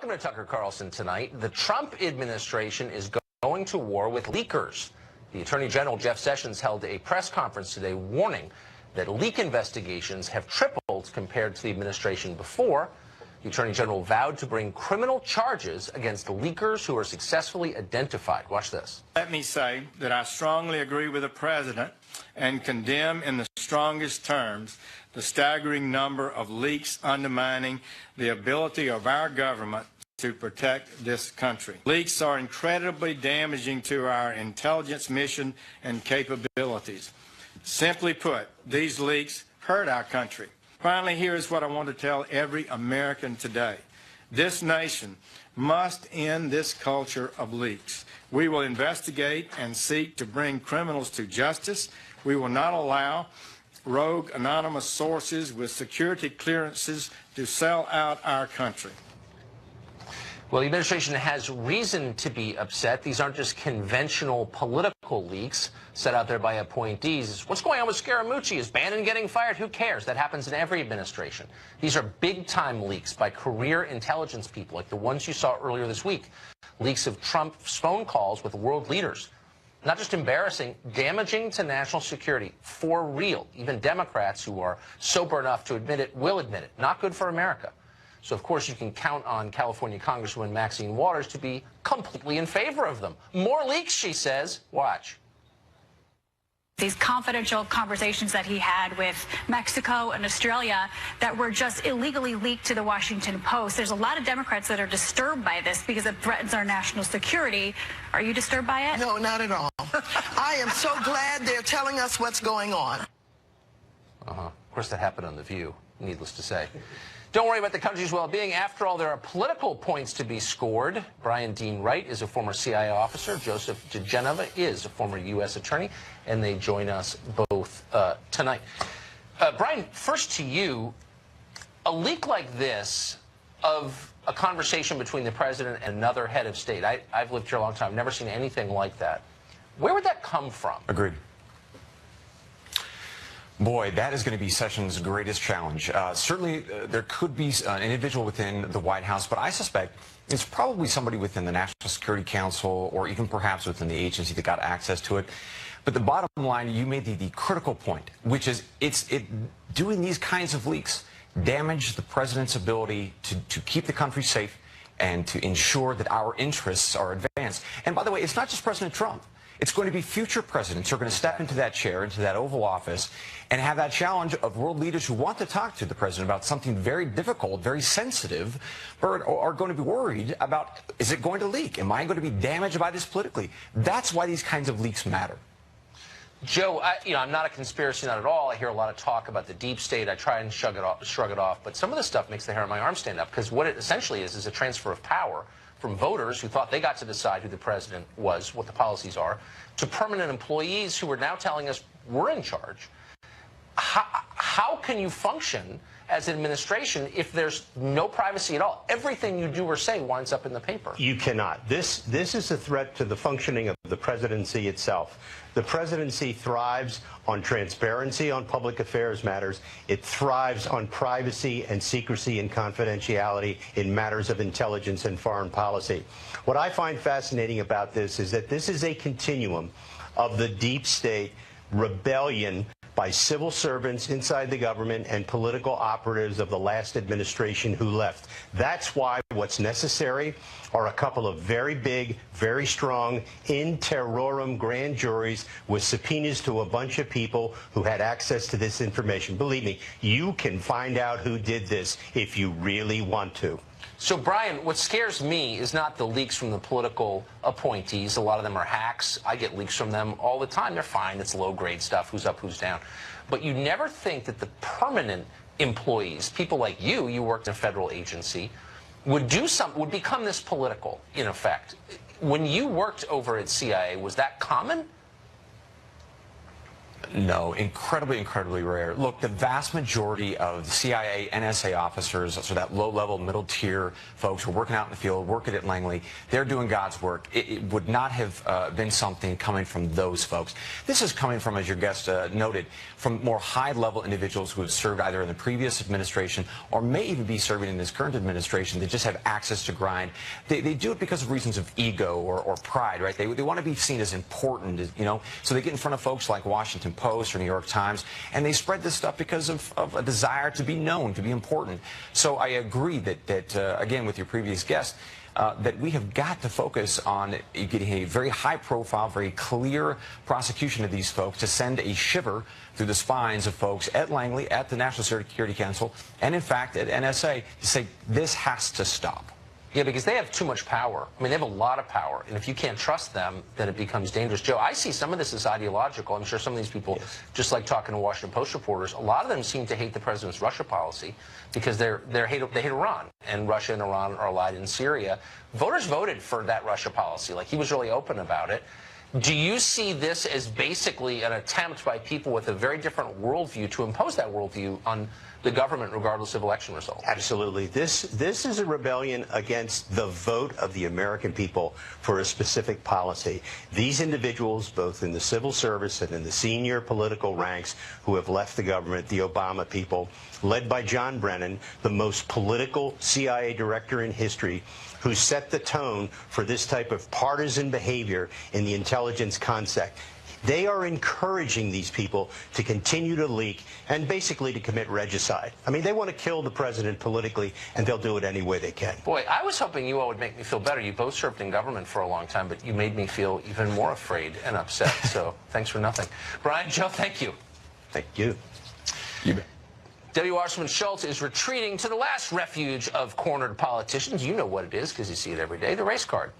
Welcome to Tucker Carlson tonight. The Trump administration is going to war with leakers. The Attorney General, Jeff Sessions, held a press conference today warning that leak investigations have tripled compared to the administration before. The Attorney General vowed to bring criminal charges against leakers who are successfully identified. Watch this. Let me say that I strongly agree with the President and condemn in the strongest terms the staggering number of leaks undermining the ability of our government to protect this country. Leaks are incredibly damaging to our intelligence mission and capabilities. Simply put, these leaks hurt our country. Finally, here is what I want to tell every American today. This nation must end this culture of leaks. We will investigate and seek to bring criminals to justice. We will not allow rogue anonymous sources with security clearances to sell out our country. Well, the administration has reason to be upset. These aren't just conventional political leaks set out there by appointees. What's going on with Scaramucci? Is Bannon getting fired? Who cares? That happens in every administration. These are big-time leaks by career intelligence people, like the ones you saw earlier this week. Leaks of Trump's phone calls with world leaders. Not just embarrassing, damaging to national security for real. Even Democrats who are sober enough to admit it will admit it. Not good for America. So, of course, you can count on California Congresswoman Maxine Waters to be completely in favor of them. More leaks, she says. Watch. These confidential conversations that he had with Mexico and Australia that were just illegally leaked to the Washington Post. There's a lot of Democrats that are disturbed by this because it threatens our national security. Are you disturbed by it? No, not at all. I am so glad they're telling us what's going on. Of course, that happened on The View, needless to say. Don't worry about the country's well-being. After all, there are political points to be scored. Brian Dean Wright is a former CIA officer. Joseph DeGenova is a former U.S. attorney, and they join us both tonight. Brian, first to you, a leak like this of a conversation between the president and another head of state. I've lived here a long time. I've never seen anything like that. Where would that come from? Agreed. Boy, that is going to be Sessions' greatest challenge. Certainly, there could be an individual within the White House, but I suspect it's probably somebody within the National Security Council or even perhaps within the agency that got access to it. But the bottom line, you made the critical point, which is doing these kinds of leaks damage the president's ability to keep the country safe and to ensure that our interests are advanced. And by the way, it's not just President Trump. It's going to be future presidents who are going to step into that chair, into that Oval Office, and have that challenge of world leaders who want to talk to the president about something very difficult, very sensitive, but are going to be worried about, is it going to leak? Am I going to be damaged by this politically? That's why these kinds of leaks matter. Joe, I'm not a conspiracy nut at all. I hear a lot of talk about the deep state. I try and shrug it off. But some of the stuff makes the hair on my arm stand up, because what it essentially is a transfer of power from voters who thought they got to decide who the president was, what the policies are, to permanent employees who are now telling us we're in charge. How can you function as an administration if there's no privacy at all? Everything you do or say winds up in the paper. You cannot. This is a threat to the functioning of the presidency itself. The presidency thrives on transparency on public affairs matters. It thrives on privacy and secrecy and confidentiality in matters of intelligence and foreign policy. What I find fascinating about this is that this is a continuum of the deep state rebellion by civil servants inside the government and political operatives of the last administration who left. That's why what's necessary are a couple of very big, very strong in terrorem grand juries with subpoenas to a bunch of people who had access to this information. Believe me, you can find out who did this if you really want to. So, Brian, what scares me is not the leaks from the political appointees. A lot of them are hacks. I get leaks from them all the time. They're fine. It's low-grade stuff. Who's up, who's down. But you never think that the permanent employees, people like you worked in a federal agency, would become this political, in effect. When you worked over at CIA, was that common? No, incredibly rare. Look, the vast majority of the CIA, NSA officers, so that low-level, middle-tier folks who are working out in the field, working at Langley, they're doing God's work. It would not have been something coming from those folks. This is coming from, as your guest noted, from more high-level individuals who have served either in the previous administration or may even be serving in this current administration that just have access to grind. They do it because of reasons of ego or pride, right? They want to be seen as important, you know, so they get in front of folks like Washington Post or New York Times, and they spread this stuff because of a desire to be known, to be important. So I agree that again, with your previous guest, that we have got to focus on getting a very high-profile, very clear prosecution of these folks to send a shiver through the spines of folks at Langley, at the National Security Council, and in fact at NSA to say this has to stop. Yeah, because they have too much power. I mean, they have a lot of power, and if you can't trust them, then it becomes dangerous. Joe, I see some of this as ideological. I'm sure some of these people, just like talking to Washington Post reporters, a lot of them seem to hate the president's Russia policy because they hate Iran, and Russia and Iran are allied in Syria. Voters voted for that Russia policy. Like, he was really open about it. Do you see this as basically an attempt by people with a very different worldview to impose that worldview on the government regardless of election results? Absolutely. This is a rebellion against the vote of the American people for a specific policy. These individuals, both in the civil service and in the senior political ranks who have left the government, the Obama people, led by John Brennan, the most political CIA director in history, who set the tone for this type of partisan behavior in the intelligence concept. They are encouraging these people to continue to leak and basically to commit regicide. I mean, they want to kill the president politically, and they'll do it any way they can. Boy, I was hoping you all would make me feel better. You both served in government for a long time, but you made me feel even more afraid and upset. So thanks for nothing. Brian, Joe, thank you. Thank you. You bet. W. Wasserman Schultz is retreating to the last refuge of cornered politicians. You know what it is because you see it every day, the race card.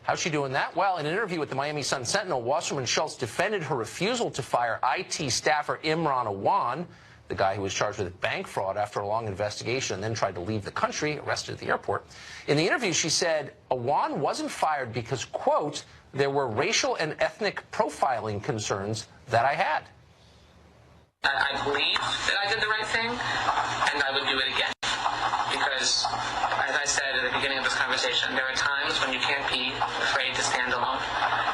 How's she doing that? Well, in an interview with the Miami Sun-Sentinel, Wasserman Schultz defended her refusal to fire IT staffer Imran Awan, the guy who was charged with bank fraud after a long investigation and then tried to leave the country, arrested at the airport. In the interview, she said Awan wasn't fired because, quote, there were racial and ethnic profiling concerns that I had. I believe that I did the right thing, and I would do it again. Because, as I said at the beginning of this conversation, there are times when you can't be afraid to stand alone,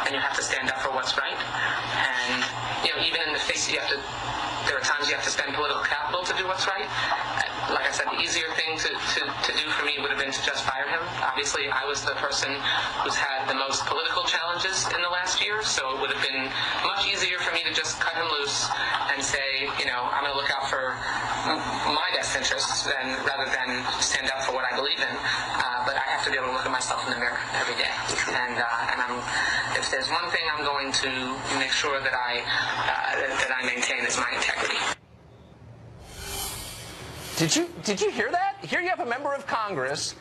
and you have to stand up for what's right. And, you know, even in the face, there are times you have to spend political capital to do what's right. Like I said, the easier thing to do for me would have been to just fire him. Obviously, I was the person who's had the most political challenges in the last year, so it would have been much easier for me to just cut him loose and say, you know, I'm going to look out for my best interests rather than stand up for what I believe in. But I have to be able to look at myself in the mirror every day. And if there's one thing I'm going to make sure that I maintain is my integrity. Did you hear that? Here you have a member of Congress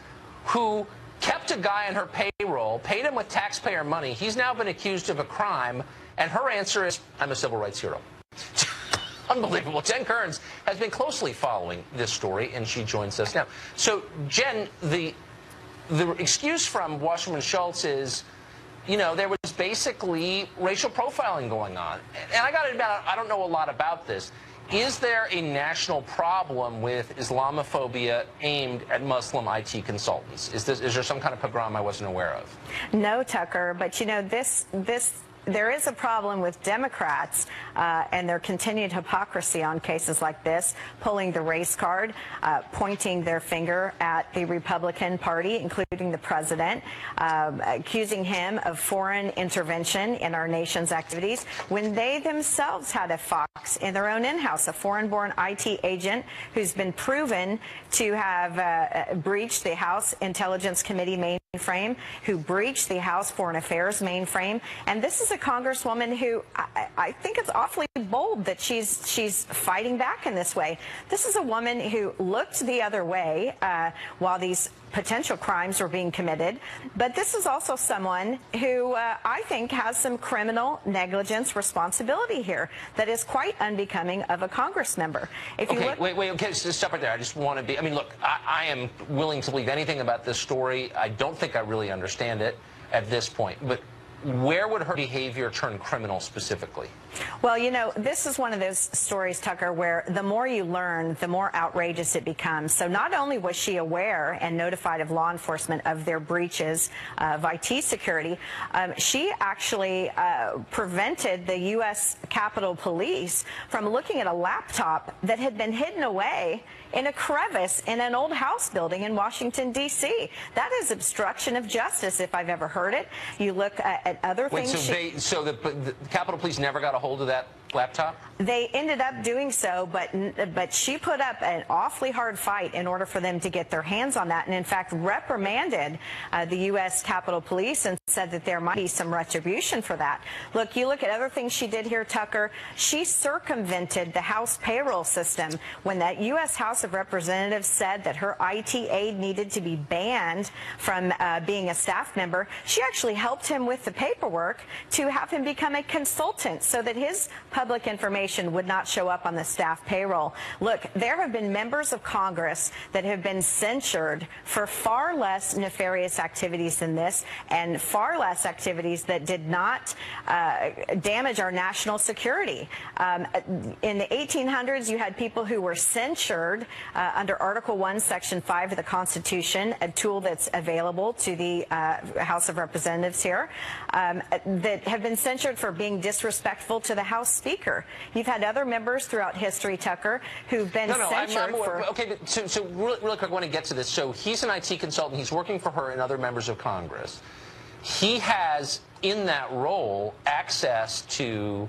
who kept a guy on her payroll, paid him with taxpayer money. He's now been accused of a crime, and her answer is, I'm a civil rights hero. Unbelievable. Jen Kearns has been closely following this story, and she joins us now. So, Jen, the excuse from Wasserman Schultz is, you know, there was basically racial profiling going on. And I got to admit, I don't know a lot about this. Is there a national problem with Islamophobia aimed at Muslim IT consultants? Is there some kind of pogrom I wasn't aware of? No, Tucker, but you know, there is a problem with Democrats and their continued hypocrisy on cases like this, pulling the race card, pointing their finger at the Republican Party, including the president, accusing him of foreign intervention in our nation's activities, when they themselves had a fox in their own in-house, a foreign-born IT agent who's been proven to have breached the House Intelligence Committee mainframe, who breached the House Foreign Affairs mainframe. And this is a congresswoman who I think it's awfully bold that she's fighting back in this way. This is a woman who looked the other way while these potential crimes were being committed. But this is also someone who I think has some criminal negligence responsibility here that is quite unbecoming of a Congress member. If you look, wait, okay, so stop right there. I just want to be, I mean, look, I am willing to believe anything about this story. I don't think I really understand it at this point. But where would her behavior turn criminal specifically? Well, you know, this is one of those stories, Tucker, where the more you learn, the more outrageous it becomes. So not only was she aware and notified of law enforcement of their breaches of IT security, she actually prevented the U.S. Capitol Police from looking at a laptop that had been hidden away in a crevice in an old house building in Washington, D.C. That is obstruction of justice, if I've ever heard it. You look at other things. So the Capitol Police never got a hold of that laptop? They ended up doing so, but she put up an awfully hard fight in order for them to get their hands on that, and in fact reprimanded the U.S. Capitol Police and said that there might be some retribution for that. Look, you look at other things she did here, Tucker. She circumvented the House payroll system when that U.S. House of Representatives said that her IT aide needed to be banned from being a staff member. She actually helped him with the paperwork to have him become a consultant so that his public information would not show up on the staff payroll. Look, there have been members of Congress that have been censured for far less nefarious activities than this, and far less activities that did not damage our national security. In the 1800s, you had people who were censured under Article 1, Section 5 of the Constitution, a tool that's available to the House of Representatives here, that have been censured for being disrespectful to the House Speaker. You've had other members throughout history, Tucker, who've been censured for... Okay, but so really quick, I want to get to this. So he's an IT consultant. He's working for her and other members of Congress. He has, in that role, access to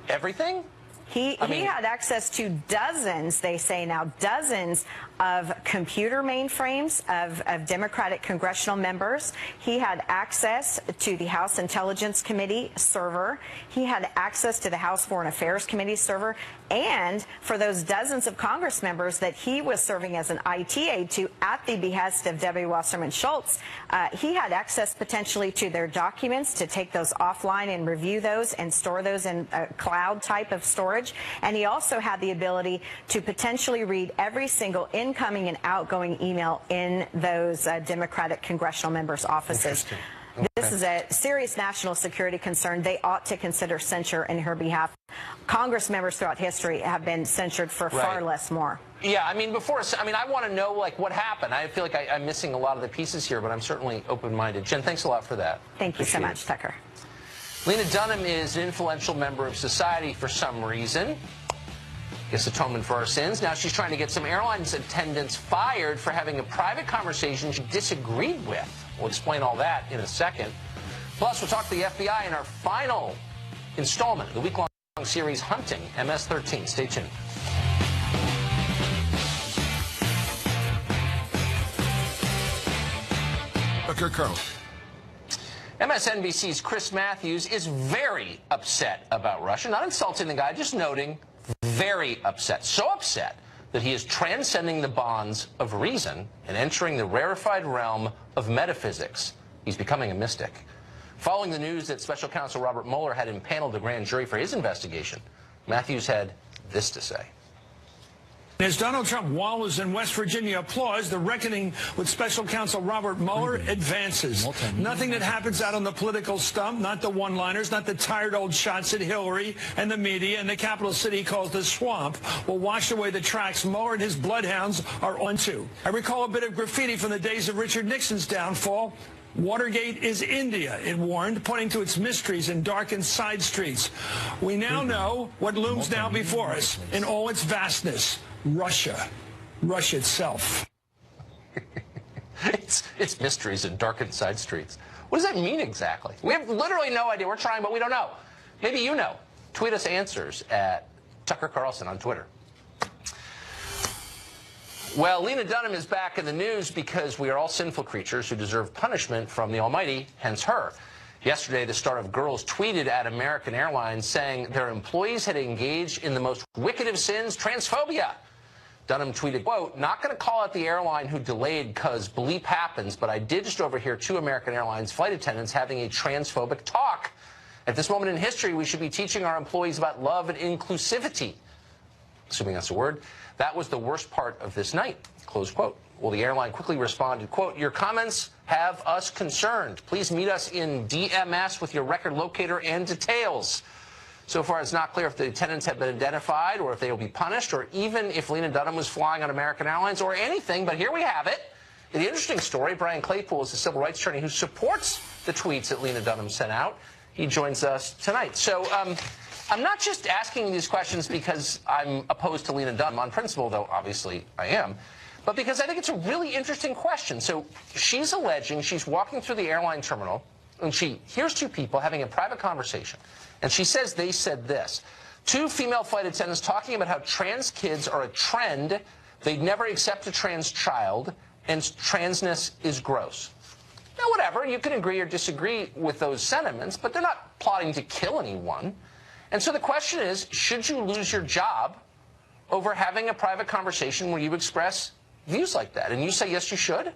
everything? He had access to dozens, they say now, dozens of computer mainframes of Democratic congressional members. He had access to the House Intelligence Committee server. He had access to the House Foreign Affairs Committee server. And for those dozens of Congress members that he was serving as an IT aide to at the behest of Debbie Wasserman Schultz, he had access potentially to their documents to take those offline and review those and store those in a cloud type of storage. And he also had the ability to potentially read every single incoming and outgoing email in those Democratic congressional members' offices. Okay. This is a serious national security concern. They ought to consider censure in her behalf. Congress members throughout history have been censured for far less more. Yeah, I mean, I want to know, like, what happened. I feel like I'm missing a lot of the pieces here, but I'm certainly open-minded. Jen, thanks a lot for that. Thank you so much, Tucker. Lena Dunham is an influential member of society for some reason. Guess atonement for our sins. Now she's trying to get some airlines attendants fired for having a private conversation she disagreed with. We'll explain all that in a second. Plus, we'll talk to the FBI in our final installment of the week-long series Hunting MS-13. Stay tuned. Tucker Carlson. MSNBC's Chris Matthews is very upset about Russia. Not insulting the guy, just noting very upset. So upset that he is transcending the bonds of reason and entering the rarefied realm of metaphysics. He's becoming a mystic. Following the news that Special Counsel Robert Mueller had impaneled the grand jury for his investigation, Matthews had this to say. As Donald Trump wallows in West Virginia applause, the reckoning with Special Counsel Robert Mueller advances. Nothing that happens out on the political stump, not the one-liners, not the tired old shots at Hillary and the media and the capital city he calls the swamp, will wash away the tracks Mueller and his bloodhounds are onto. I recall a bit of graffiti from the days of Richard Nixon's downfall. Watergate is India, it warned, pointing to its mysteries and darkened side streets. We now know what looms now before us in all its vastness. Russia itself. It's mysteries and darkened side streets. What does that mean exactly? We have literally no idea. We're trying, but we don't know. Maybe you know. Tweet us answers at Tucker Carlson on Twitter. Well, Lena Dunham is back in the news because we are all sinful creatures who deserve punishment from the Almighty, hence her. Yesterday, the star of Girls tweeted at American Airlines saying their employees had engaged in the most wicked of sins, transphobia. Dunham tweeted, quote, "Not going to call out the airline who delayed because bleep happens, but I did just overhear 2 American Airlines flight attendants having a transphobic talk. At this moment in history, we should be teaching our employees about love and inclusivity." Assuming that's a word. That was the worst part of this night, close quote. Well, the airline quickly responded, quote, "Your comments have us concerned. Please meet us in DMS with your record locator and details. So far, it's not clear if the attendants have been identified or if they will be punished or even if Lena Dunham was flying on American Airlines or anything, but here we have it. The interesting story, Brian Claypool is the civil rights attorney who supports the tweets that Lena Dunham sent out. He joins us tonight. So I'm not just asking these questions because I'm opposed to Lena Dunham on principle, though obviously I am, but because I think it's a really interesting question. So she's alleging she's walking through the airline terminal and she hears two people having a private conversation. And she says they said this. Two female flight attendants talking about how trans kids are a trend, they'd never accept a trans child, and transness is gross. Now, whatever, you can agree or disagree with those sentiments, but they're not plotting to kill anyone. And so the question is, should you lose your job over having a private conversation where you express views like that? And you say, yes, you should?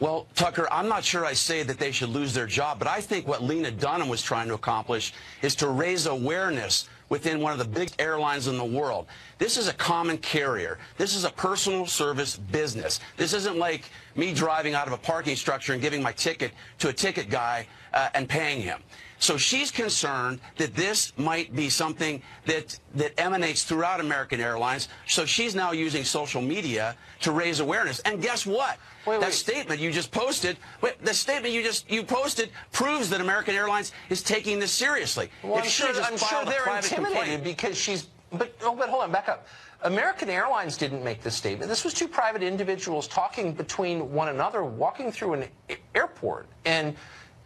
Well, Tucker, I'm not sure I say that they should lose their job, but I think what Lena Dunham was trying to accomplish is to raise awareness within one of the big airlines in the world. This is a common carrier. This is a personal service business. This isn't like me driving out of a parking structure and giving my ticket to a ticket guy and paying him. So she's concerned that this might be something that emanates throughout American Airlines. So she's now using social media to raise awareness. And guess what? That statement you just posted, the statement you posted proves that American Airlines is taking this seriously. Well, I'm sure they're intimidated because she's. But hold on, back up. American Airlines didn't make this statement. This was two private individuals talking between one another, walking through an airport, and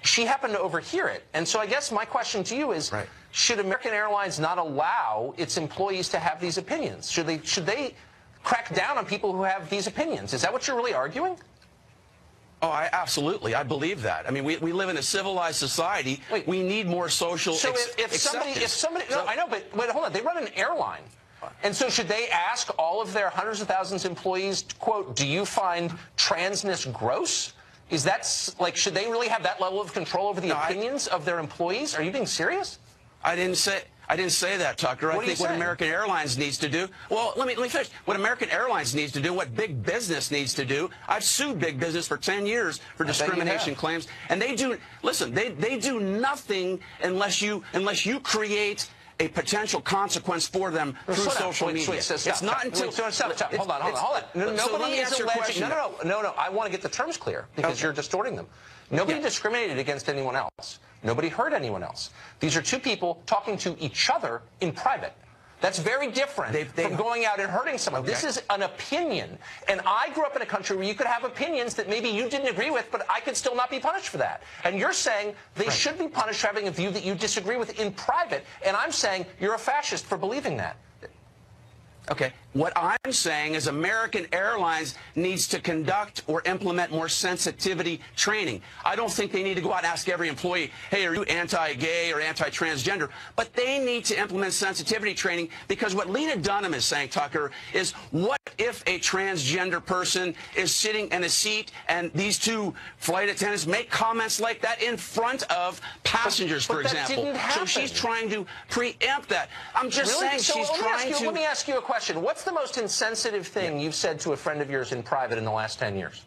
she happened to overhear it. And so I guess my question to you is, should American Airlines not allow its employees to have these opinions? Should they crack down on people who have these opinions? Is that what you're really arguing? Oh, absolutely. I believe that. I mean, we live in a civilized society. We need more social acceptance. If somebody, no, I know, but wait, hold on. They run an airline. And so should they ask all of their hundreds of thousands of employees, quote, do you find transness gross? Is that, like, should they really have that level of control over the opinions of their employees? Are you being serious? I didn't say that, Tucker. I think what American Airlines needs to do, well, let me finish. What American Airlines needs to do, what big business needs to do, I've sued big business for 10 years for discrimination claims, and they do, listen, they do nothing unless you create a potential consequence for them through social media. It's not until... Hold on. Nobody is alleging... No, I want to get the terms clear because you're distorting them. Nobody discriminated against anyone else. Nobody hurt anyone else. These are two people talking to each other in private. That's very different from going out and hurting someone. This is an opinion. And I grew up in a country where you could have opinions that maybe you didn't agree with, but I could still not be punished for that. And you're saying they should be punished for having a view that you disagree with in private. And I'm saying you're a fascist for believing that. Okay. What I'm saying is American Airlines needs to conduct or implement more sensitivity training. I don't think they need to go out and ask every employee, hey, are you anti-gay or anti-transgender? But they need to implement sensitivity training because what Lena Dunham is saying, Tucker, is what if a transgender person is sitting in a seat and these two flight attendants make comments like that in front of passengers, for example? Didn't happen. So she's trying to preempt that. I'm just saying she's trying to... Let me ask you a question. What's the most insensitive thing you've said to a friend of yours in private in the last 10 years?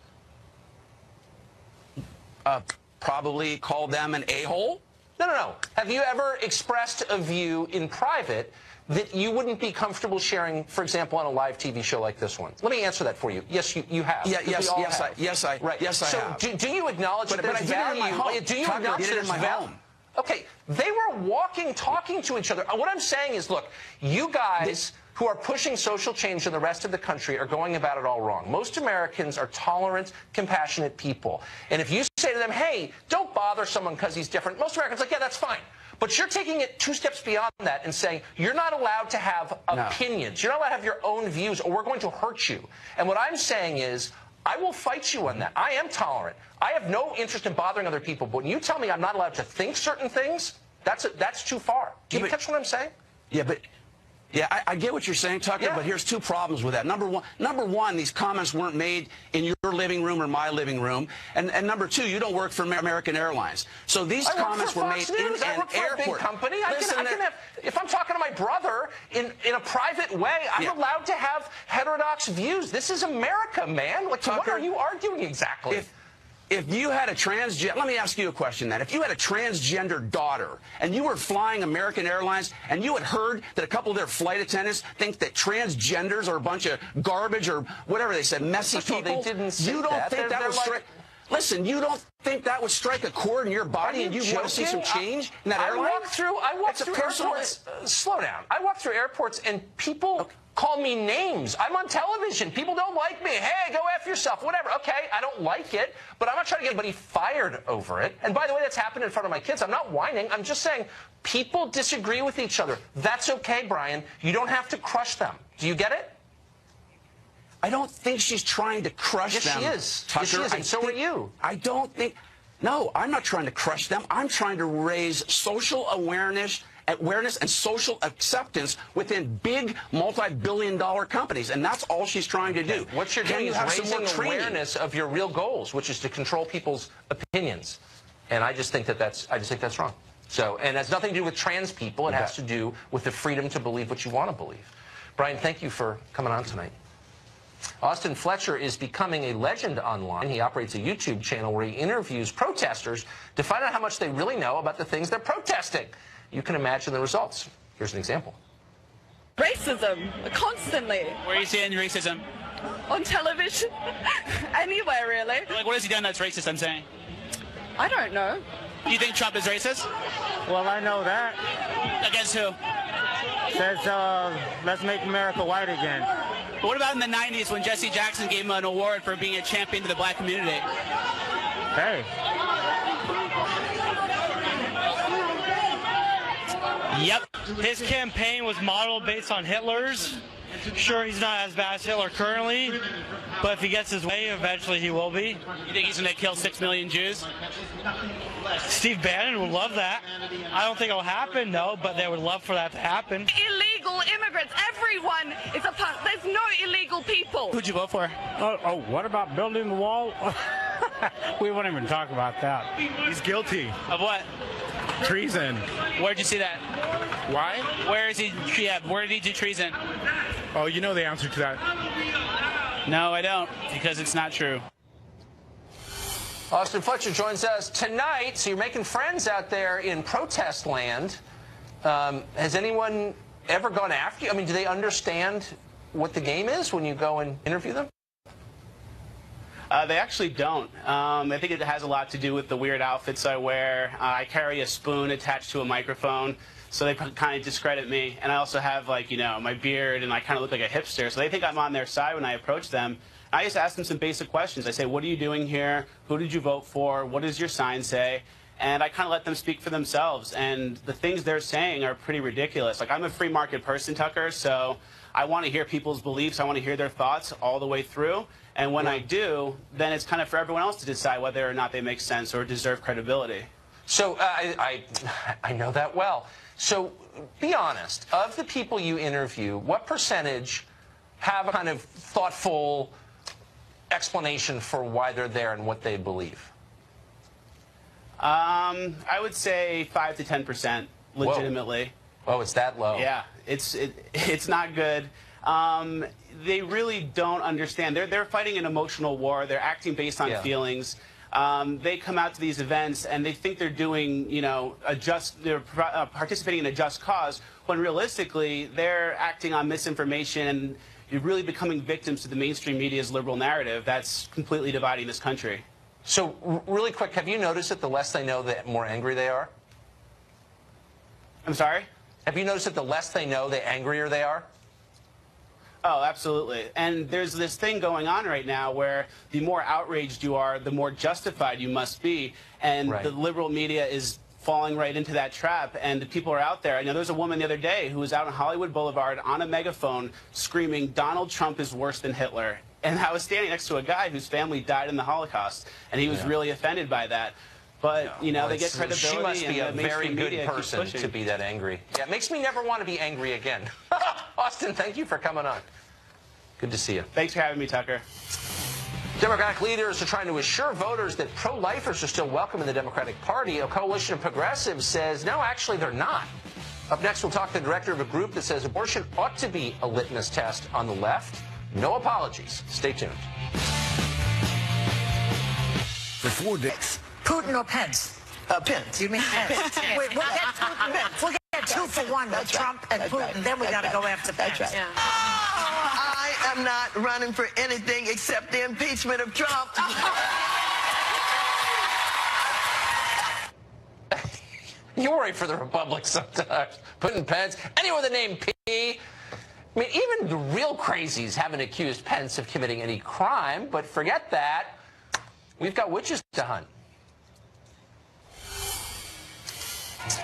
Probably call them an a-hole? No. Have you ever expressed a view in private that you wouldn't be comfortable sharing, for example, on a live TV show like this one? Let me answer that for you. Yes, you have. Yes, I have. So do you acknowledge that there's value? Do you acknowledge there's value? Okay, they were talking to each other. What I'm saying is, look, you guys who are pushing social change in the rest of the country are going about it all wrong. Most Americans are tolerant, compassionate people. And if you say to them, hey, don't bother someone because he's different, most Americans are like, yeah, that's fine. But you're taking it 2 steps beyond that and saying you're not allowed to have opinions. You're not allowed to have your own views or we're going to hurt you. And what I'm saying is I will fight you on that. I am tolerant. I have no interest in bothering other people. But when you tell me I'm not allowed to think certain things, that's too far. Do you catch what I'm saying? Yeah, but Yeah, I get what you're saying, Tucker, but here's two problems with that. Number one, these comments weren't made in your living room or my living room. And number two, you don't work for American Airlines. So these comments were made in an airport. Company. I can have, if I'm talking to my brother in a private way, I'm allowed to have heterodox views. This is America, man. Like, Tucker, what are you arguing exactly? If you had a transgender, let me ask you a question then. If you had a transgender daughter and you were flying American Airlines and you had heard that a couple of their flight attendants think that transgenders are a bunch of garbage or whatever they said, messy people, they didn't say you don't think that would strike... Listen, you don't think that would strike a chord in your body and you want to see some change in that airline? I walk through airports. Slow down. I walk through airports and people call me names. I'm on television. People don't like me. Hey, go F yourself, whatever. Okay, I don't like it, but I'm not trying to get anybody fired over it. And by the way, that's happened in front of my kids. I'm not whining. I'm just saying people disagree with each other. That's okay, Brian. You don't have to crush them. Do you get it? I don't think she's trying to crush them. Yes, she is. Tucker. Yes, she is, and so are you. I don't think... No, I'm not trying to crush them. I'm trying to raise social awareness and social acceptance within big multi-billion-dollar companies, and that's all she's trying to do. What you're doing is raising awareness of your real goals, which is to control people's opinions, and I just think that's wrong. So, and it has nothing to do with trans people. It has to do with the freedom to believe what you want to believe. Brian, thank you for coming on tonight. Austin Fletcher is becoming a legend online. He operates a YouTube channel where he interviews protesters to find out how much they really know about the things they're protesting. You can imagine the results. Here's an example. Racism, constantly. Where are you seeing racism? On television. Anywhere, really. Like, what has he done that's racist, I'm saying? I don't know. Do you think Trump is racist? Well, I know that. Against who? Says, let's make America white again. But what about in the 90s when Jesse Jackson gave him an award for being a champion to the black community? Hey. Yep. His campaign was modeled based on Hitler's. Sure, he's not as bad as Hitler currently, but if he gets his way, eventually he will be. You think he's going to kill 6 million Jews? Steve Bannon would love that. I don't think it'll happen, no, but they would love for that to happen. Illegal immigrants, everyone is a part. There's no illegal people. Who'd you vote for? Oh, what about building the wall? We won't even talk about that. He's guilty. Of what? Treason. Where'd you see that? Why? Where is he? Yeah, where did he do treason? Oh, you know the answer to that. No, I don't, because it's not true. Austin Fletcher joins us tonight. So you're making friends out there in protest land. Has anyone ever gone after you? I mean, do they understand what the game is when you go and interview them? They actually don't. I think it has a lot to do with the weird outfits I wear. I carry a spoon attached to a microphone, so they kind of discredit me. And I also have, like, you know, my beard, and I kind of look like a hipster, so they think I'm on their side when I approach them. I just ask them some basic questions. I say, what are you doing here? Who did you vote for? What does your sign say? And I kind of let them speak for themselves. And the things they're saying are pretty ridiculous. Like, I'm a free market person, Tucker, so I want to hear people's beliefs. I want to hear their thoughts all the way through. And when I do, then it's kind of for everyone else to decide whether or not they make sense or deserve credibility. So I know that well. So be honest. Of the people you interview, what percentage have a kind of thoughtful explanation for why they're there and what they believe? I would say 5 to 10%, legitimately. Whoa. Oh, it's that low. Yeah, it's not good. They really don't understand. They're fighting an emotional war. They're acting based on feelings. They come out to these events and they think they're doing, you know, they're participating in a just cause, when realistically they're acting on misinformation and you're really becoming victims to the mainstream media's liberal narrative that's completely dividing this country. So, really quick, have you noticed that the less they know, the more angry they are? I'm sorry? Have you noticed that the less they know, the angrier they are? Oh, absolutely. And there's this thing going on right now where the more outraged you are, the more justified you must be. And the liberal media is falling right into that trap. And the people are out there. I know there was a woman the other day who was out on Hollywood Boulevard on a megaphone screaming, "Donald Trump is worse than Hitler." And I was standing next to a guy whose family died in the Holocaust. And he was really offended by that. But, you know, they get credibility. She must be a very good person to be that angry. Yeah, it makes me never want to be angry again. Austin, thank you for coming on. Good to see you. Thanks for having me, Tucker. Democratic leaders are trying to assure voters that pro-lifers are still welcome in the Democratic Party. A coalition of progressives says, no, actually, they're not. Up next, we'll talk to the director of a group that says abortion ought to be a litmus test on the left. No apologies. Stay tuned. For 4 days. Putin or Pence? Pence. You mean Pence? We'll get Putin. We'll get 2 for 1 with Trump and Putin. Right. Then we got to go after Pence. Right. Yeah. I am not running for anything except the impeachment of Trump. You worry for the Republicans sometimes. Putin, Pence, anyone with the name P. I mean, even the real crazies haven't accused Pence of committing any crime, but forget that. We've got witches to hunt.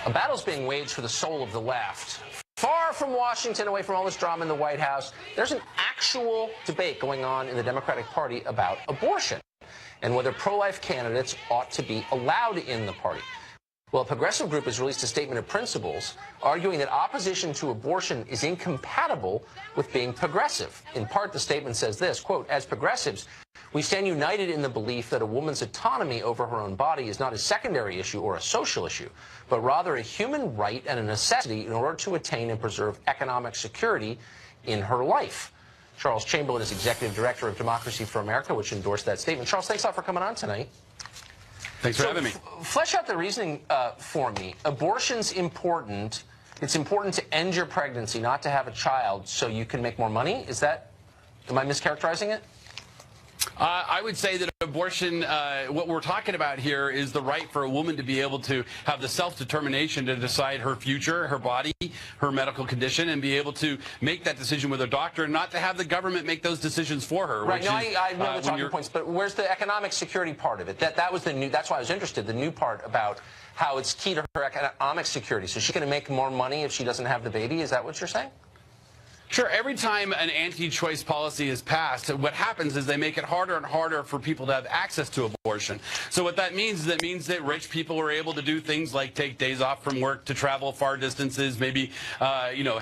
A battle's being waged for the soul of the left. Far from Washington, away from all this drama in the White House, there's an actual debate going on in the Democratic Party about abortion and whether pro-life candidates ought to be allowed in the party. Well, a progressive group has released a statement of principles arguing that opposition to abortion is incompatible with being progressive. In part, the statement says this, quote, as progressives, we stand united in the belief that a woman's autonomy over her own body is not a secondary issue or a social issue, but rather a human right and a necessity in order to attain and preserve economic security in her life. Charles Chamberlain is executive director of Democracy for America, which endorsed that statement. Charles, thanks a lot for coming on tonight. Thanks for having me. Flesh out the reasoning for me. Abortion's important. It's important to end your pregnancy, not to have a child, so you can make more money. Is that, am I mischaracterizing it? I would say that abortion, what we're talking about here is the right for a woman to be able to have the self-determination to decide her future, her body, her medical condition, and be able to make that decision with her doctor, and not to have the government make those decisions for her. Right. No, I know the talking points, but where's the economic security part of it? That was the new. That's why I was interested. The new part about how it's key to her economic security. So she's going to make more money if she doesn't have the baby. Is that what you're saying? Sure. Every time an anti-choice policy is passed, what happens is they make it harder and harder for people to have access to abortion. So what that means is it means that rich people are able to do things like take days off from work to travel far distances, maybe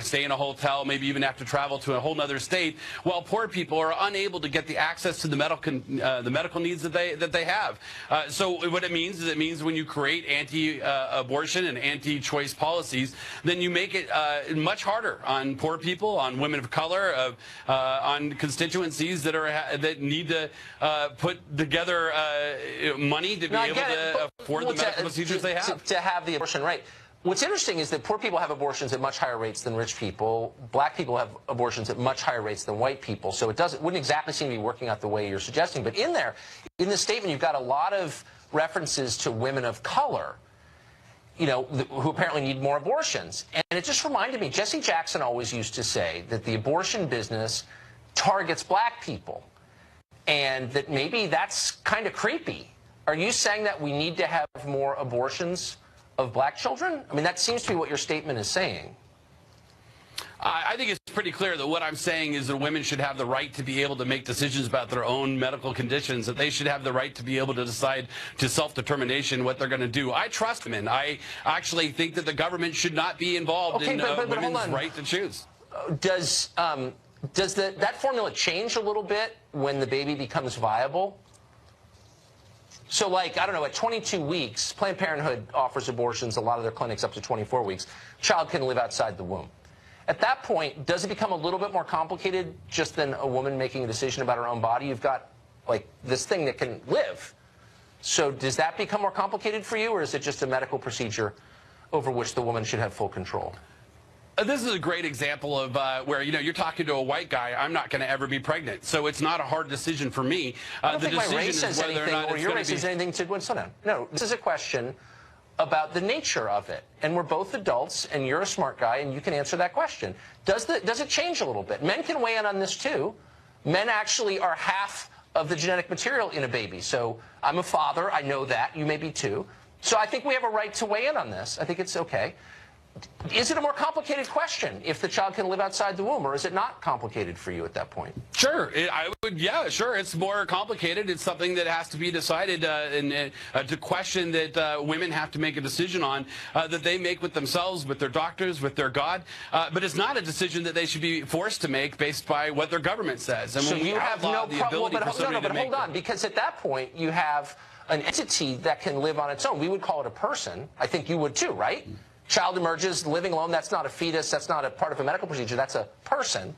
stay in a hotel, maybe even have to travel to a whole other state, while poor people are unable to get the access to the medical needs that they have. So what it means is it means when you create anti-abortion and anti-choice policies, then you make it much harder on poor people, on women of color, on constituencies that need to put together money to be able to afford the medical procedures they have. To have the abortion right. What's interesting is that poor people have abortions at much higher rates than rich people. Black people have abortions at much higher rates than white people. So it wouldn't exactly seem to be working out the way you're suggesting. But in there, in the statement, you've got a lot of references to women of color, who apparently need more abortions. And it just reminded me, Jesse Jackson always used to say that the abortion business targets black people, and that maybe that's kind of creepy. Are you saying that we need to have more abortions of black children? I mean, that seems to be what your statement is saying. I think it's pretty clear that what I'm saying is that women should have the right to be able to make decisions about their own medical conditions, that they should have the right to be able to decide to self-determination what they're going to do. I trust women. I actually think that the government should not be involved in women's right to choose. Does that formula change a little bit when the baby becomes viable? So, like, I don't know, at 22 weeks, Planned Parenthood offers abortions, a lot of their clinics up to 24 weeks. Child can live outside the womb. At that point, does it become a little bit more complicated just than a woman making a decision about her own body? You've got, like, this thing that can live. So does that become more complicated for you, or is it just a medical procedure over which the woman should have full control? This is a great example of where, you're talking to a white guy. I'm not going to ever be pregnant. So it's not a hard decision for me. I don't think my race says anything, or your race says anything to slow down. No, this is a question about the nature of it. And we're both adults, and you're a smart guy, and you can answer that question. Does it change a little bit? Men can weigh in on this, too. Men actually are half of the genetic material in a baby. So I'm a father. I know that. You may be, too. So I think we have a right to weigh in on this. I think it's okay. Is it a more complicated question if the child can live outside the womb, or is it not complicated for you at that point? Sure, yeah, sure. It's more complicated. It's something that has to be decided to question that women have to make a decision on that they make with themselves, with their doctors, with their God. But it's not a decision that they should be forced to make based by what their government says. And so when you have no problem. But hold on, because at that point you have an entity that can live on its own. We would call it a person. I think you would too, right? Child emerges, living alone, that's not a fetus, that's not a part of a medical procedure, that's a person.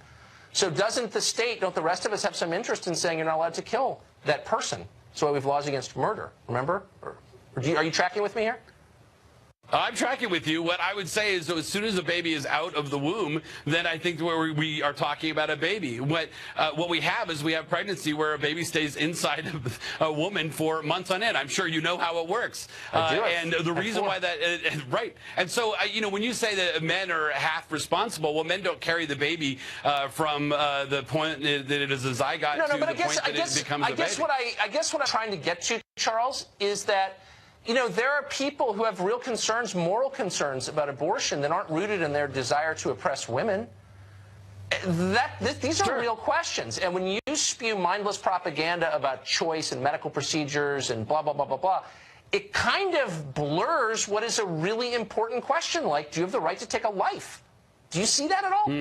So doesn't the state, don't the rest of us have some interest in saying you're not allowed to kill that person? That's why we have laws against murder, remember? Are you tracking with me here? I'm tracking with you. What I would say is, so as soon as a baby is out of the womb, then I think where we are talking about a baby. What we have is we have pregnancy where a baby stays inside of a woman for months on end. I'm sure you know how it works. And the reason why that, right. And so, you know, when you say that men are half responsible, well, men don't carry the baby from the point that it is a zygote to the point that it becomes a baby. I guess what I'm trying to get to, Charles, is that, you know, there are people who have real concerns, moral concerns about abortion that aren't rooted in their desire to oppress women. These are real questions. And when you spew mindless propaganda about choice and medical procedures and blah, blah, blah, blah, blah, it kind of blurs what is a really important question, like, do you have the right to take a life? Do you see that at all?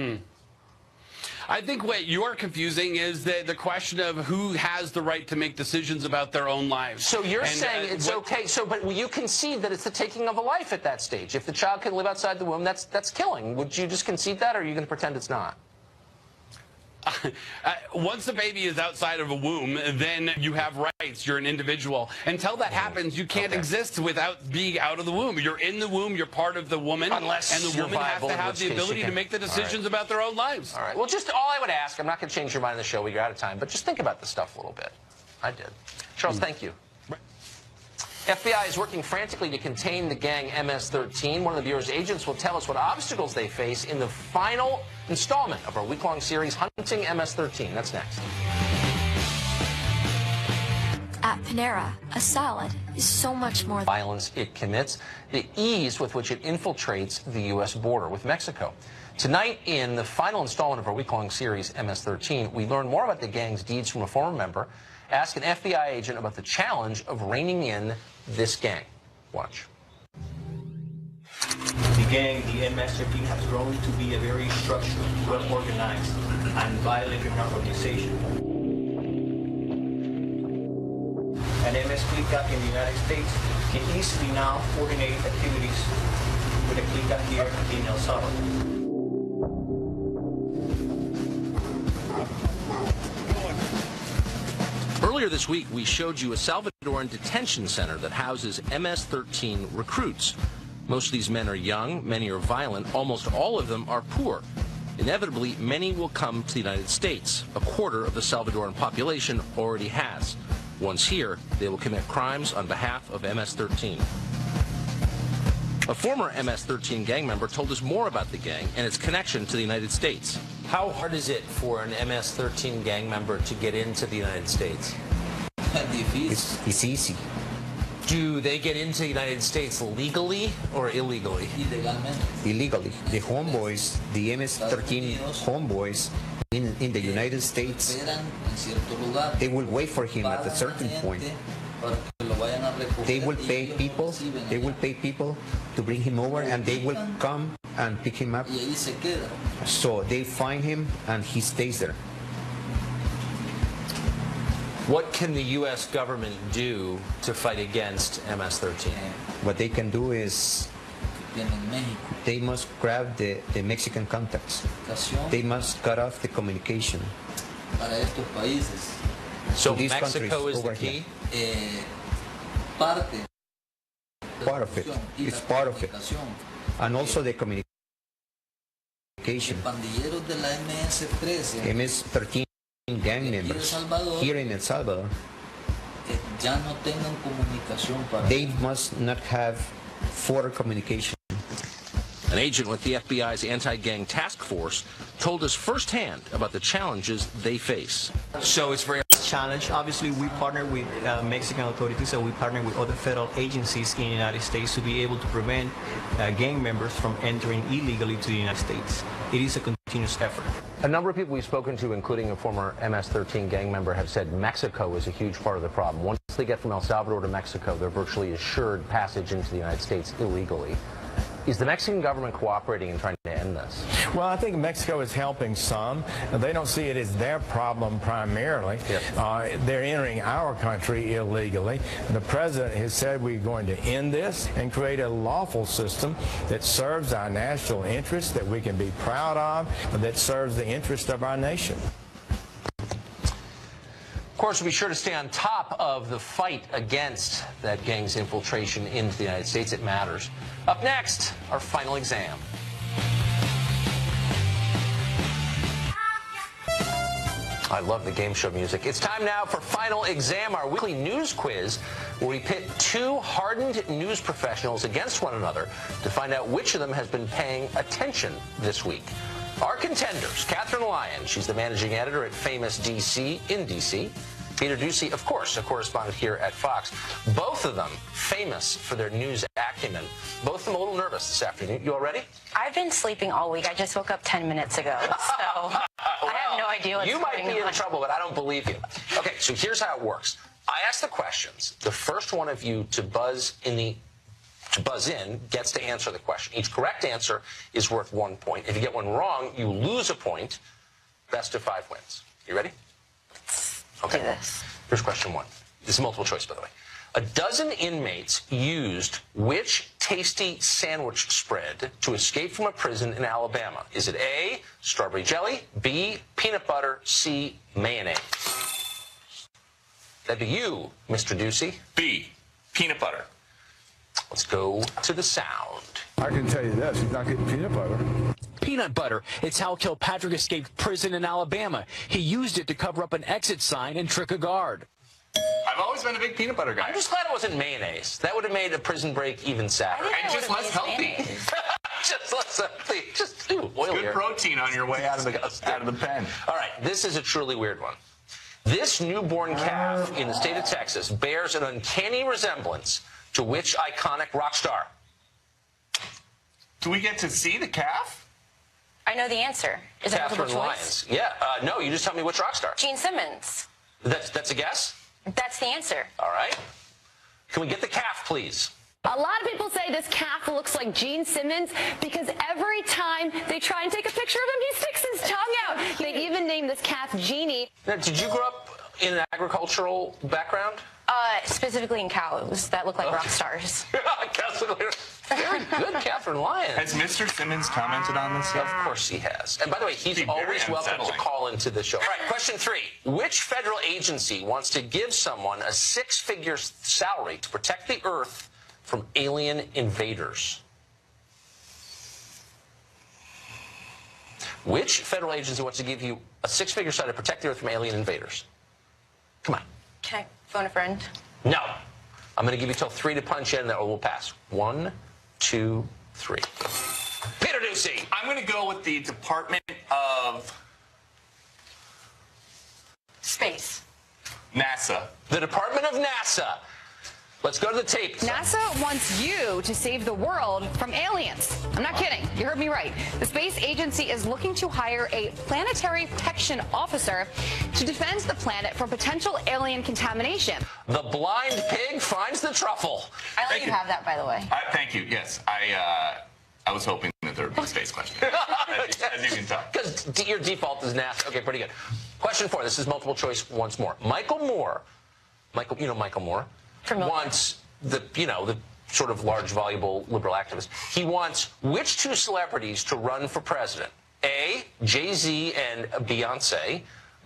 I think what you're confusing is the question of who has the right to make decisions about their own lives. So you're saying it's okay. So, but you concede that it's the taking of a life at that stage. If the child can live outside the womb, that's killing. Would you just concede that, or are you going to pretend it's not? Once the baby is outside of a womb, then you have rights. You're an individual. Until that happens, you can't exist without being out of the womb. You're in the womb. You're part of the woman. Unless and the woman has to have the ability to make the decisions about their own lives. All right. Well, just all I would ask, I'm not going to change your mind on the show. We're out of time. But just think about this stuff a little bit. I did. Charles, thank you. FBI is working frantically to contain the gang MS-13. One of the Bureau's agents will tell us what obstacles they face in the final installment of our week-long series, Hunting MS-13. That's next. At Panera, a salad is so much more violence it commits, the ease with which it infiltrates the U.S. border with Mexico. Tonight, in the final installment of our week-long series, MS-13, we learn more about the gang's deeds from a former member, ask an FBI agent about the challenge of reining in this gang. Watch. The gang, the MS-13, has grown to be a very structured, well-organized, and violent criminal organization. An MS clica in the United States can easily now coordinate activities with a clica here in El Salvador. Earlier this week, we showed you a Salvadoran detention center that houses MS-13 recruits. Most of these men are young, many are violent, almost all of them are poor. Inevitably, many will come to the United States. A quarter of the Salvadoran population already has. Once here, they will commit crimes on behalf of MS-13. A former MS-13 gang member told us more about the gang and its connection to the United States. How hard is it for an MS-13 gang member to get into the United States? It's easy. Do they get into the United States legally or illegally? Illegally. The homeboys, the MS-13 homeboys in the United States, they will wait for him at a certain point. They will pay people to bring him over, and they will come and pick him up. So they find him and he stays there. What can the U.S. government do to fight against MS-13? What they can do is they must grab the Mexican contacts. They must cut off the communication. So Mexico is the key? Part of it. It's part of it. And also the communication. MS-13 gang members here in El Salvador, they must not have forward communication. An agent with the FBI's anti-gang task force told us firsthand about the challenges they face. So it's very challenge. Obviously, we partner with Mexican authorities, and we partner with other federal agencies in the United States to be able to prevent gang members from entering illegally to the United States. It is a continuous effort. A number of people we've spoken to, including a former MS-13 gang member, have said Mexico is a huge part of the problem. Once they get from El Salvador to Mexico, they're virtually assured passage into the United States illegally. Is the Mexican government cooperating in trying to end this? Well, I think Mexico is helping some. They don't see it as their problem primarily. Yep. They're entering our country illegally. The president has said we're going to end this and create a lawful system that serves our national interests, that we can be proud of, that serves the interest of our nation. Of course, be sure to stay on top of the fight against that gang's infiltration into the United States. It matters. Up next, our final exam. I love the game show music. It's time now for Final Exam, our weekly news quiz, where we pit two hardened news professionals against one another to find out which of them has been paying attention this week. Our contenders, Catherine Lyon, she's the managing editor at Famous DC in DC. Peter Ducey, of course, a correspondent here at Fox. Both of them famous for their news acumen. Both of them a little nervous this afternoon. You all ready? I've been sleeping all week. I just woke up 10 minutes ago, so I have no idea what's going on. You might be in trouble, but I don't believe you. Okay, so here's how it works. I ask the questions. The first one of you to buzz in gets to answer the question. Each correct answer is worth 1 point. If you get one wrong, you lose a point. Best of 5 wins. You ready? Okay. Do this. Here's question 1. This is multiple choice, by the way. A dozen inmates used which tasty sandwich spread to escape from a prison in Alabama? Is it A, strawberry jelly, B, peanut butter, C, mayonnaise? That'd be you, Mr. Ducey. B, peanut butter. Let's go to the sound. I can tell you this, he's not getting peanut butter. Peanut butter. It's how Kilpatrick escaped prison in Alabama. He used it to cover up an exit sign and trick a guard. I've always been a big peanut butter guy. I'm just glad it wasn't mayonnaise. That would have made a prison break even sadder. And just less healthy. Just less healthy. Just oil good protein on your way out of the pen. All right, this is a truly weird one. This newborn calf in the state of Texas bears an uncanny resemblance to which iconic rock star? Do we get to see the calf? I know the answer. Is it multiple Catherine choice? Lyons. Yeah, no, you just tell me which rock star. Gene Simmons. That's a guess? That's the answer. All right. Can we get the calf, please? A lot of people say this calf looks like Gene Simmons because every time they try and take a picture of him, he sticks his tongue out. They even named this calf Genie. Now, did you grow up in an agricultural background? Specifically in cows that look like rock stars. Very good, Catherine Lyon. Has Mr. Simmons commented on this yet? Of course he has. And by the way, he's always welcome to call into the show. All right, question 3. Which federal agency wants to give someone a 6-figure salary to protect the Earth from alien invaders? Which federal agency wants to give you a 6-figure salary to protect the Earth from alien invaders? Come on. Can I phone a friend? No. I'm going to give you till 3 to punch in, or we'll pass. 1, 2, 3. Peter Ducey. I'm going to go with the Department of Space. NASA. The Department of NASA. Let's go to the tape. NASA wants you to save the world from aliens. I'm not kidding. You heard me right. The space agency is looking to hire a planetary protection officer to defend the planet from potential alien contamination. The blind pig finds the truffle. I let you have that, by the way. Thank you. Yes. I was hoping that there would be a space question, as you can tell. Because your default is NASA. Okay, pretty good. Question 4. This is multiple choice once more. Michael Moore, Michael Moore, wants the sort of large, voluble liberal activist. He wants which 2 celebrities to run for president? A, Jay-Z and Beyonce.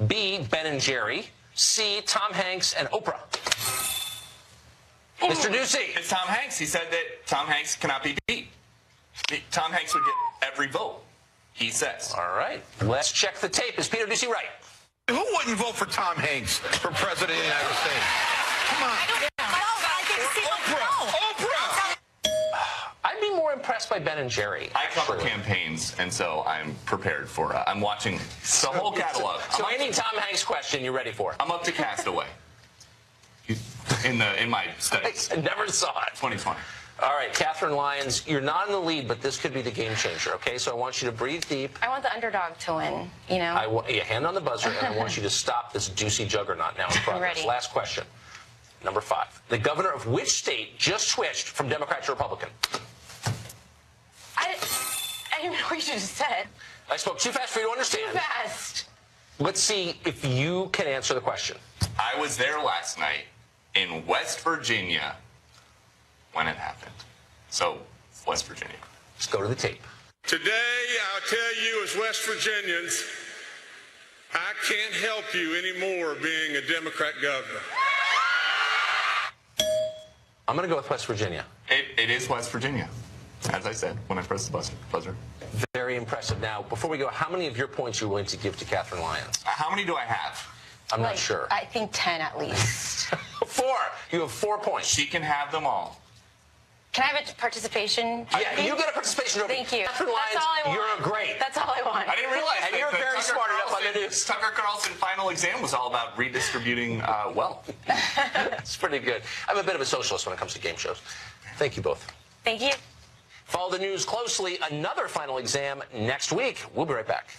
B, Ben and Jerry. C, Tom Hanks and Oprah. Mr. Ducey. It's Tom Hanks. He said that Tom Hanks cannot be beat. Tom Hanks would get every vote, he says. All right. Let's check the tape. Is Peter Ducey right? Who wouldn't vote for Tom Hanks for president of the United States? Come on. I'd be more impressed impressed by Ben and Jerry. I cover campaigns, and so I'm prepared for I'm watching the whole catalog. So any Tom Hanks question you're ready for? I'm up to Castaway. In my studies. I never saw it. 2020. All right, Catherine Lyons, you're not in the lead, but this could be the game changer, okay? So I want you to breathe deep. I want the underdog to win, you know? Hand on the buzzer, and I want you to stop this juicy juggernaut now in progress. Ready. Last question. Number 5. The governor of which state just switched from Democrat to Republican? I didn't know what you just said. I spoke too fast for you to understand. Too fast. Let's see if you can answer the question. I was there last night in West Virginia when it happened. So, West Virginia. Let's go to the tape. Today, I'll tell you as West Virginians, I can't help you anymore being a Democrat governor. I'm going to go with West Virginia. It is West Virginia, as I said when I pressed the buzzer. Very impressive. Now, before we go, how many of your points are you willing to give to Catherine Lyons? How many do I have? I'm not sure. I think 10 at least. 4. You have 4 points. She can have them all. Can I have a participation? Yeah, you get a participation trophy. Thank you. Catherine Lyons, That's all I want. you're great. That's all I want. I didn't realize and you're very smart enough on the news. Tucker Carlson final exam was all about redistributing wealth. It's pretty good. I'm a bit of a socialist when it comes to game shows. Thank you both. Thank you. Follow the news closely. Another final exam next week. We'll be right back.